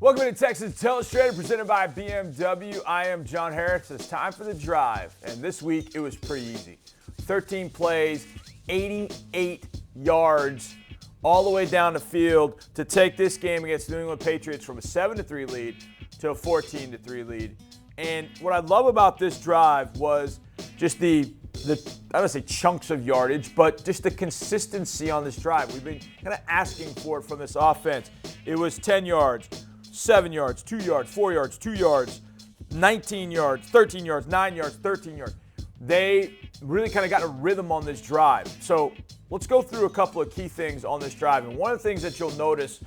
Welcome to Texans Telestrator, presented by BMW. I am John Harris. It's time for the drive, and this week it was pretty easy. 13 plays, 88 yards, all the way down the field to take this game against the New England Patriots from a 7-3 lead to a 14-3 lead. And what I love about this drive was just the I don't want to say chunks of yardage, but just the consistency on this drive. We've been kind of asking for it from this offense. It was 10 yards, 7 yards, 2 yards, 4 yards, 2 yards, 19 yards, 13 yards, 9 yards, 13 yards. They really kind of got a rhythm on this drive. So let's go through a couple of key things on this drive. And one of the things that you'll notice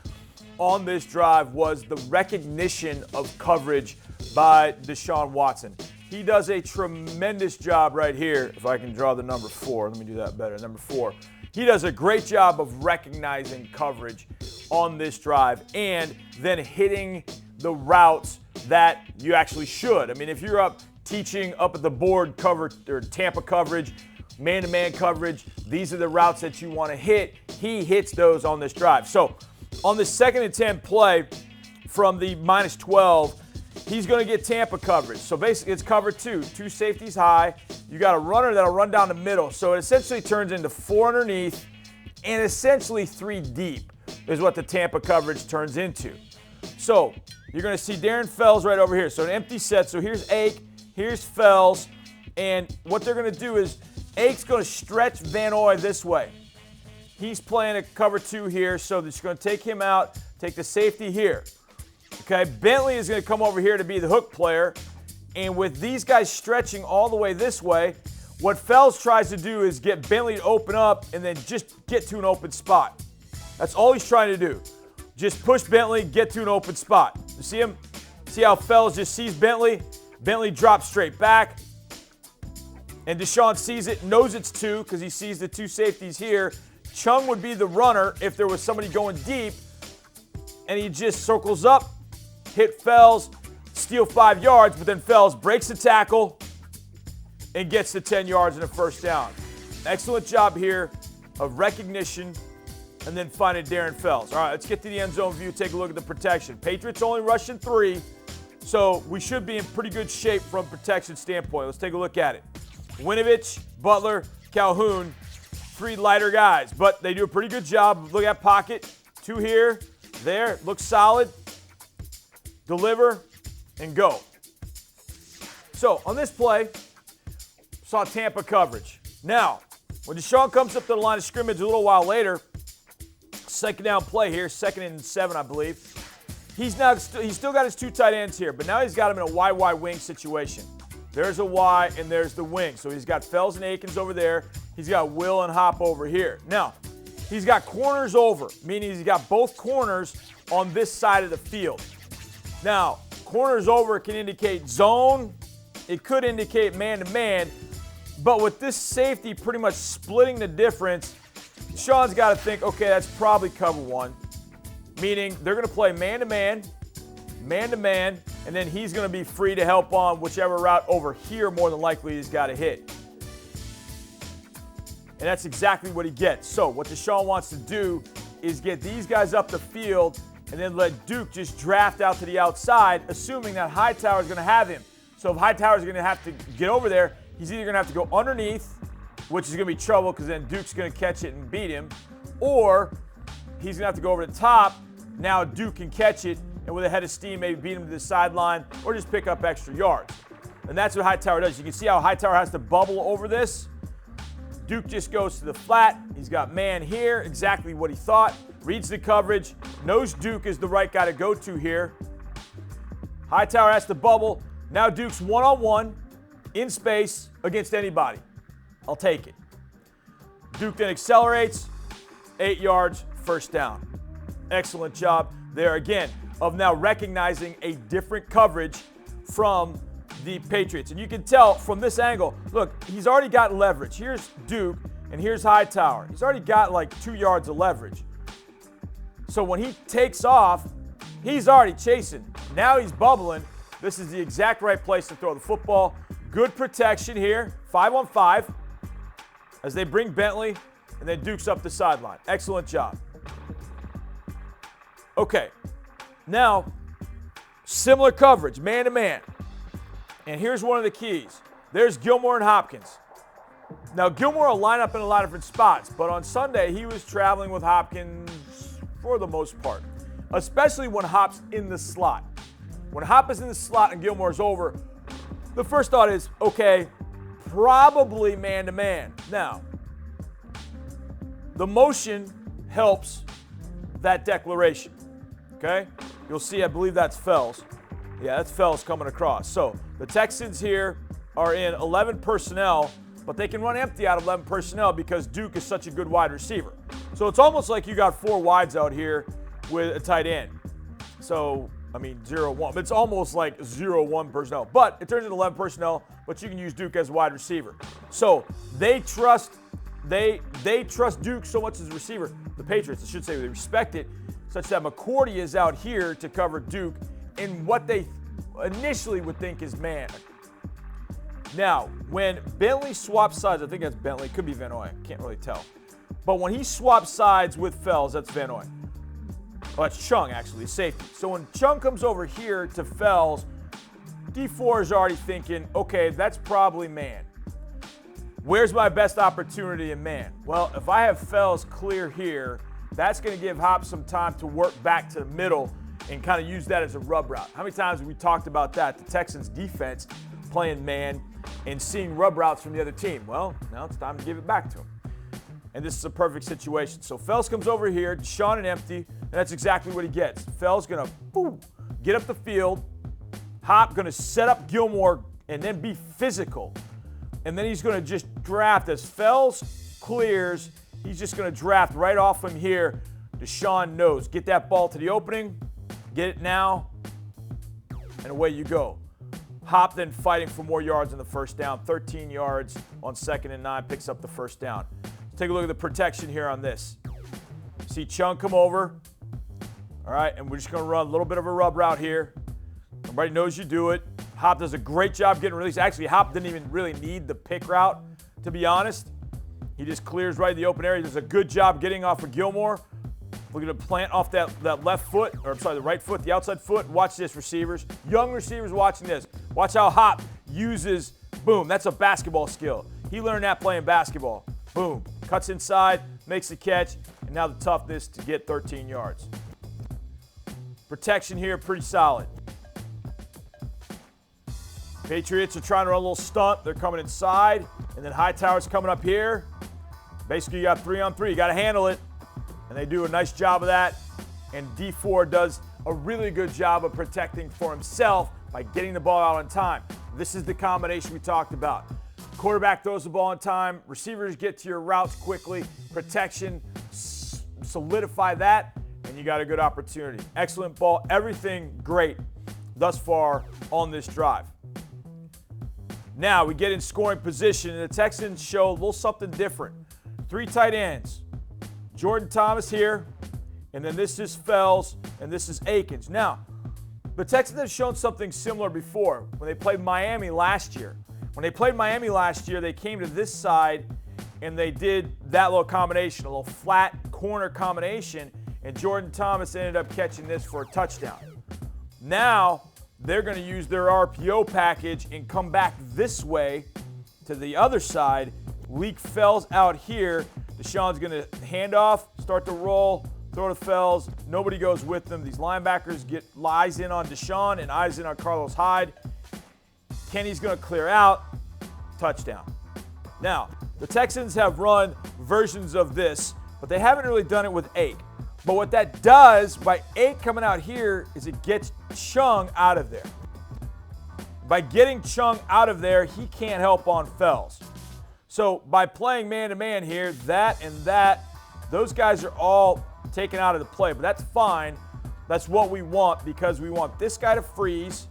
on this drive was the recognition of coverage by Deshaun Watson. He does a tremendous job right here. If I can draw the number 4, let me do that better. Number 4. He does a great job of recognizing coverage on this drive and then hitting the routes that you actually should. I mean, if you're up teaching up at the board cover or Tampa coverage, man-to-man coverage, these are the routes that you want to hit. He hits those on this drive. So on the 2nd and 10 play from the -12, he's going to get Tampa coverage. So basically it's cover 2 safeties high. You got a runner that'll run down the middle. So it essentially turns into 4 underneath and essentially 3 deep is what the Tampa coverage turns into. So you're going to see Darren Fells right over here. So an empty set. So here's Ake, here's Fells. And what they're going to do is Ake's going to stretch Van Noy this way. He's playing a cover 2 here. So they're going to take him out, take the safety here. Okay, Bentley is going to come over here to be the hook player. And with these guys stretching all the way this way, what Fells tries to do is get Bentley to open up and then just get to an open spot. That's all he's trying to do. Just push Bentley, get to an open spot. You see him? See how Fells just sees Bentley? Bentley drops straight back. And Deshaun sees it, knows it's 2 because he sees the 2 safeties here. Chung would be the runner if there was somebody going deep. And he just circles up, hit Fells, steal 5 yards, but then Fells breaks the tackle and gets to 10 yards and a first down. Excellent job here of recognition and then finding Darren Fells. All right, let's get to the end zone view, take a look at the protection. Patriots only rushing 3, so we should be in pretty good shape from protection standpoint. Let's take a look at it. Winovich, Butler, Calhoun, 3 lighter guys, but they do a pretty good job. Look at pocket, 2 here, there, looks solid. Deliver and go. So on this play, saw Tampa coverage. Now, when Deshaun comes up to the line of scrimmage a little while later, 2nd down play here, 2nd and 7, I believe. He's still got his 2 tight ends here, but now he's got him in a Y wing situation. There's a Y and there's the wing. So he's got Fells and Akins over there. He's got Will and Hop over here. Now, he's got corners over, meaning he's got both corners on this side of the field. Now, corners over can indicate zone. It could indicate man-to-man. But with this safety pretty much splitting the difference, Sean's got to think, okay, that's probably cover 1. Meaning they're going to play man-to-man, man-to-man, and then he's going to be free to help on whichever route over here more than likely he's got to hit. And that's exactly what he gets. So what Deshaun wants to do is get these guys up the field and then let Duke just draft out to the outside, assuming that Hightower is going to have him. So if Hightower is going to have to get over there, he's either going to have to go underneath, which is going to be trouble because then Duke's going to catch it and beat him, or he's going to have to go over the top. Now Duke can catch it, and with a head of steam, maybe beat him to the sideline or just pick up extra yards. And that's what Hightower does. You can see how Hightower has to bubble over this. Duke just goes to the flat. He's got man here, exactly what he thought. Reads the coverage, knows Duke is the right guy to go to here. Hightower has to bubble. Now Duke's one-on-one in space against anybody. I'll take it. Duke then accelerates, 8 yards, first down. Excellent job there again of now recognizing a different coverage from the Patriots. And you can tell from this angle, look, he's already got leverage. Here's Duke and here's Hightower. He's already got like 2 yards of leverage. So when he takes off, he's already chasing. Now he's bubbling. This is the exact right place to throw the football. Good protection here, 5-on-5, as they bring Bentley and then Duke's up the sideline. Excellent job. Okay, now Similar coverage, man-to-man. And here's one of the keys. There's Gilmore and Hopkins. Now, Gilmore will line up in a lot of different spots, but on Sunday, he was traveling with Hopkins for the most part, especially when Hop's in the slot. When Hop is in the slot and Gilmore's over, the first thought is, okay, probably man-to-man. Now, the motion helps that declaration, okay? You'll see, I believe that's Fells. Yeah, that's Fells coming across. So the Texans here are in 11 personnel, but they can run empty out of 11 personnel because Duke is such a good wide receiver. So it's almost like you got 4 wides out here with a tight end. So, 0-1. It's almost like 0-1 personnel. But it turns into 11 personnel, but you can use Duke as a wide receiver. So they trust Duke so much as a receiver. The Patriots, I should say, they respect it, such that McCourty is out here to cover Duke in what they initially would think is man. Now, when Bentley swaps sides, I think that's Bentley, could be Van Noy, can't really tell. But when he swaps sides with Fells, that's Van Noy. Well, that's Chung, actually, safety. So when Chung comes over here to Fells, D4 is already thinking, okay, that's probably man. Where's my best opportunity in man? Well, if I have Fells clear here, that's going to give Hop some time to work back to the middle and kind of use that as a rub route. How many times have we talked about that? The Texans defense playing man and seeing rub routes from the other team. Well, now it's time to give it back to him. And this is a perfect situation. So Fells comes over here, Deshaun and empty, and that's exactly what he gets. Fells going to get up the field. Hop going to set up Gilmore and then be physical. And then he's going to just draft. As Fells clears, he's just going to draft right off him here. Deshaun knows. Get that ball to the opening. Get it now. And away you go. Hop then fighting for more yards in the first down. 13 yards on 2nd and 9. Picks up the first down. Take a look at the protection here on this. See Chung come over. All right, and we're just going to run a little bit of a rub route here. Everybody knows you do it. Hop does a great job getting released. Actually, Hop didn't even really need the pick route, to be honest. He just clears right in the open area. He does a good job getting off of Gilmore. Looking to plant off that left foot, or I'm sorry, the right foot, the outside foot. Watch this, receivers. Young receivers watching this. Watch how Hop uses, boom, that's a basketball skill. He learned that playing basketball. Boom, cuts inside, makes the catch, and now the toughness to get 13 yards. Protection here, pretty solid. Patriots are trying to run a little stunt. They're coming inside, and then Hightower's coming up here. Basically, you got 3-on-3. You got to handle it, and they do a nice job of that. And D4 does a really good job of protecting for himself by getting the ball out on time. This is the combination we talked about. Quarterback throws the ball on time. Receivers get to your routes quickly. Protection, solidify that, and you got a good opportunity. Excellent ball. Everything great thus far on this drive. Now we get in scoring position, and the Texans show a little something different. 3 tight ends. Jordan Thomas here, and then this is Fells, and this is Akins. Now, the Texans have shown something similar before when they played Miami last year. When they played Miami last year, they came to this side, and they did that little combination, a little flat corner combination, and Jordan Thomas ended up catching this for a touchdown. Now, they're going to use their RPO package and come back this way to the other side, leak Fells out here. Deshaun's going to hand off, start to roll, throw to Fells. Nobody goes with them. These linebackers get eyes in on Deshaun and eyes in on Carlos Hyde. Kenny's going to clear out. Touchdown. Now, the Texans have run versions of this, but they haven't really done it with Ake. But what that does by Ake coming out here is it gets Chung out of there. By getting Chung out of there, he can't help on Fells. So by playing man-to-man here, that and that, those guys are all taken out of the play. But that's fine. That's what we want because we want this guy to freeze.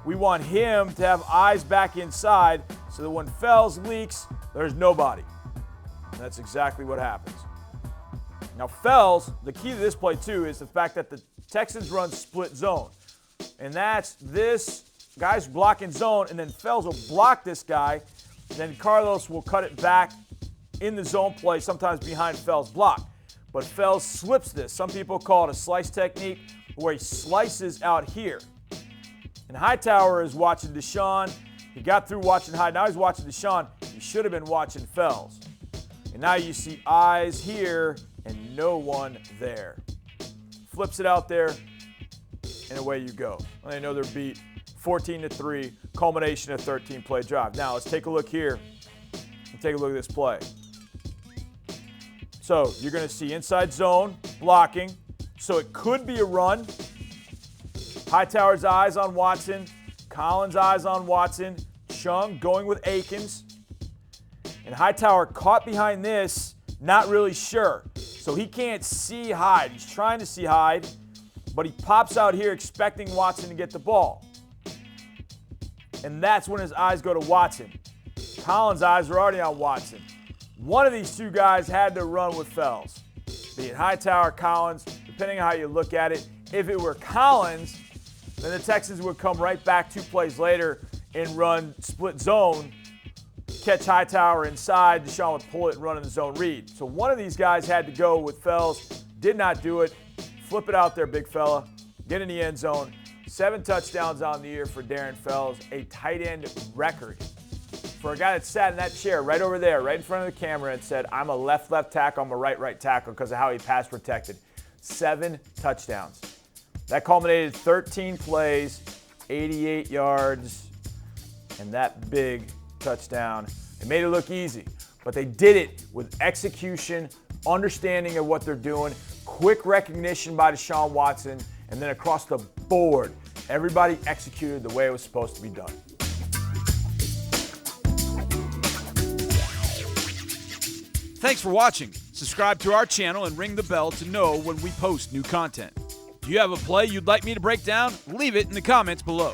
We want him to have eyes back inside so that when Fells leaks, there's nobody. And that's exactly what happens. Now, Fells, the key to this play, too, is the fact that the Texans run split zone. And that's this guy's blocking zone, and then Fells will block this guy. And then Carlos will cut it back in the zone play, sometimes behind Fells' block. But Fells slips this. Some people call it a slice technique, where he slices out here. And Hightower is watching Deshaun. He got through watching Hyde. Now he's watching Deshaun. He should have been watching Fells. And now you see eyes here and no one there. Flips it out there, and away you go. And they know they're beat 14-3, culmination of 13-play drive. Now let's take a look here and take a look at this play. So you're going to see inside zone, blocking. So it could be a run. Hightower's eyes on Watson. Collins' eyes on Watson. Chung going with Akins. And Hightower caught behind this, not really sure. So he can't see Hyde. He's trying to see Hyde, but he pops out here expecting Watson to get the ball. And that's when his eyes go to Watson. Collins' eyes are already on Watson. One of these two guys had to run with Fells. Be it Hightower, Collins, depending on how you look at it. If it were Collins, then the Texans would come right back 2 plays later and run split zone, catch Hightower inside. Deshaun would pull it and run in the zone read. So one of these guys had to go with Fells, did not do it. Flip it out there, big fella. Get in the end zone. 7 touchdowns on the year for Darren Fells, a tight end record. For a guy that sat in that chair right over there, right in front of the camera and said, I'm a left tackle, I'm a right tackle because of how he pass protected. 7 touchdowns. That culminated 13 plays, 88 yards, and that big touchdown. It made it look easy, but they did it with execution, understanding of what they're doing, quick recognition by Deshaun Watson, and then across the board, everybody executed the way it was supposed to be done. Thanks for watching. Subscribe to our channel and ring the bell to know when we post new content. Do you have a play you'd like me to break down? Leave it in the comments below.